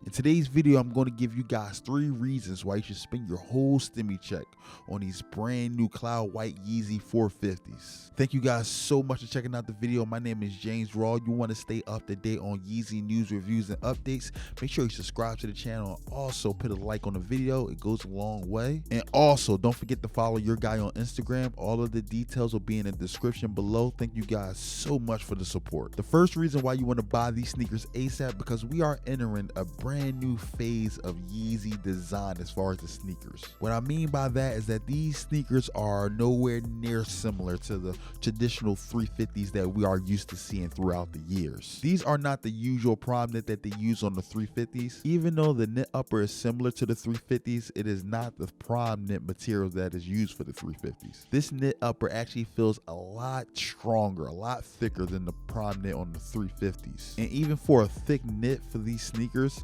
In today's video, I'm going to give you guys 3 reasons why you should spend your whole STIMMY check on these brand new cloud white Yeezy 450s. Thank you guys so much for checking out the video. My name is James Raw. You want to stay up to date on Yeezy news, reviews, and updates, make sure you subscribe to the channel. Also, put a like on the video. It goes a long way. And also, don't forget to follow your guy on Instagram. All of the details will be in the description below. Thank you guys so much for the support. The first reason why you want to buy these sneakers ASAP, because we are entering a brand new phase of Yeezy design as far as the sneakers. What I mean by that is that these sneakers are nowhere near similar to the traditional 350s that we are used to seeing throughout the years. These are not the usual prom knit that they use on the 350s. Even though the knit upper is similar to the 350s, it is not the prom knit material that is used for the 350s. This knit upper actually feels a lot stronger, a lot thicker than the prom knit on the 350s. And even for a thick knit for these sneakers,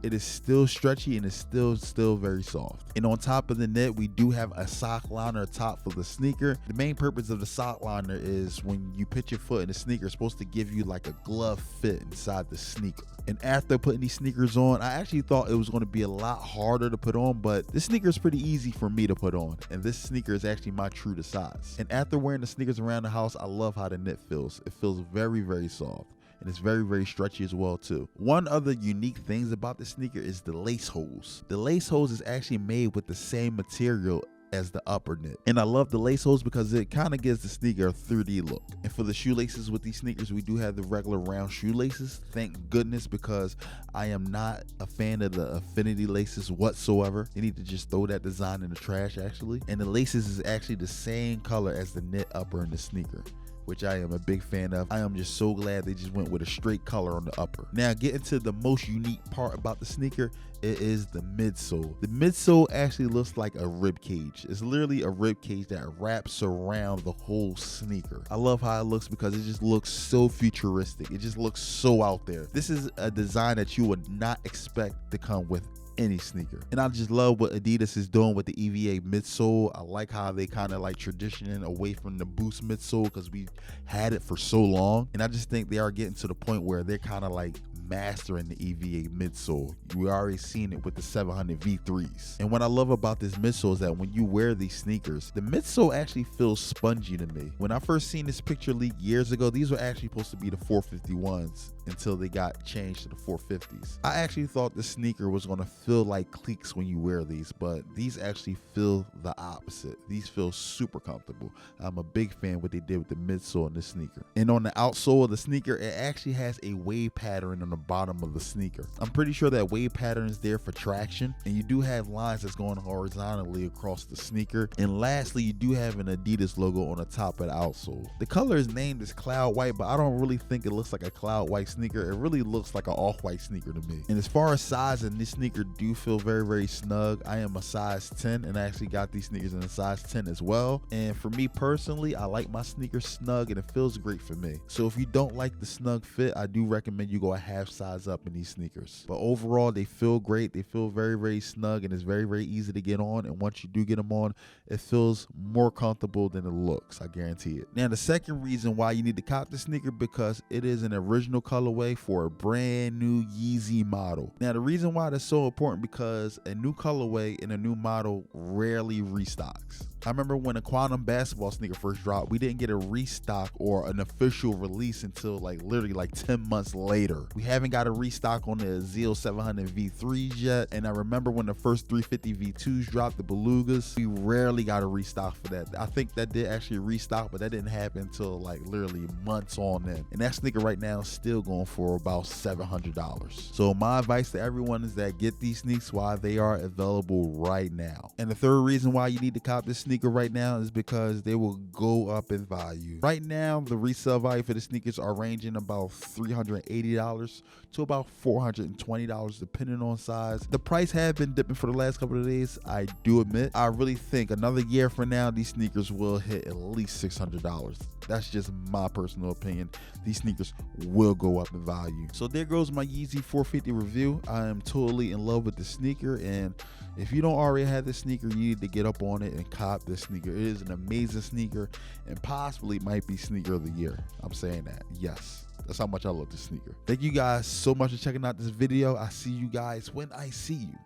it is still stretchy and it's still very soft. And on top of the knit, we do have a sock liner top for the sneaker. The main purpose of the sock liner is when you put your foot in the sneaker, it's supposed to give you like a glove fit inside the sneaker. And after putting these sneakers on, I actually thought it was going to be a lot harder to put on, but this sneaker is pretty easy for me to put on. And this sneaker is actually my true to size. And after wearing the sneakers around the house, I love how the knit feels. It feels very, very soft. And it's very, very stretchy as well too. One other unique things about the sneaker is the lace holes. The lace holes is actually made with the same material as the upper knit. And I love the lace holes because it kind of gives the sneaker a 3D look. And for the shoelaces with these sneakers, we do have the regular round shoelaces. Thank goodness, because I am not a fan of the affinity laces whatsoever. You need to just throw that design in the trash actually. And the laces is actually the same color as the knit upper in the sneaker, which I am a big fan of. I am just so glad they just went with a straight color on the upper. Now, getting to the most unique part about the sneaker, it is the midsole. The midsole actually looks like a rib cage. It's literally a rib cage that wraps around the whole sneaker. I love how it looks because it just looks so futuristic. It just looks so out there. This is a design that you would not expect to come with any sneaker. And I just love what Adidas is doing with the EVA midsole. I like how they kind of like transitioning away from the Boost midsole because we had it for so long. And I just think they are getting to the point where they're kind of like mastering the EVA midsole. We already seen it with the 700 V3s. And what I love about this midsole is that when you wear these sneakers, the midsole actually feels spongy to me. When I first seen this picture leak years ago, these were actually supposed to be the 451s until they got changed to the 450s. I actually thought the sneaker was going to feel like cleats when you wear these, but these actually feel the opposite. These feel super comfortable. I'm a big fan what they did with the midsole in this sneaker. And on the outsole of the sneaker, it actually has a wave pattern on the bottom of the sneaker. I'm pretty sure that wave pattern is there for traction, and you do have lines that's going horizontally across the sneaker. And lastly, you do have an Adidas logo on the top of the outsole. The color is named as cloud white, but I don't really think it looks like a cloud white sneaker. It really looks like an off-white sneaker to me. And as far as size, and this sneaker do feel very, very snug. I am a size 10 and I actually got these sneakers in a size 10 as well. And for me personally, I like my sneakers snug and it feels great for me. So if you don't like the snug fit, I do recommend you go a half size up in these sneakers. But overall, they feel great. They feel very, very snug and it's very, very easy to get on. And once you do get them on, it feels more comfortable than it looks. I guarantee it. Now, the second reason why you need to cop the sneaker, because it is an original colorway for a brand new Yeezy model. Now, the reason why that's so important, because a new colorway and a new model rarely restocks. I remember when a Quantum basketball sneaker first dropped, we didn't get a restock or an official release until literally 10 months later. We haven't got a restock on the Resale 700 V3s yet. And I remember when the first 350 V2s dropped, the Belugas, we rarely got a restock for that. I think that did actually restock, but that didn't happen until literally months on end. And that sneaker right now is still going for about $700. So my advice to everyone is that get these sneaks while they are available right now. And the third reason why you need to cop this sneaker right now is because they will go up in value. Right now, the resale value for the sneakers are ranging about $380 to about $420 depending on size. The price has been dipping for the last couple of days, I do admit. I really think another year from now, these sneakers will hit at least $600. That's just my personal opinion. These sneakers will go up in value. So there goes my Yeezy 450 review. I am totally in love with the sneaker, and if you don't already have this sneaker, you need to get up on it and cop this sneaker. It is an amazing sneaker and possibly might be sneaker of the year. I'm saying that, yes. That's how much I love this sneaker. Thank you guys so much for checking out this video. I see you guys when I see you.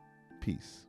Peace.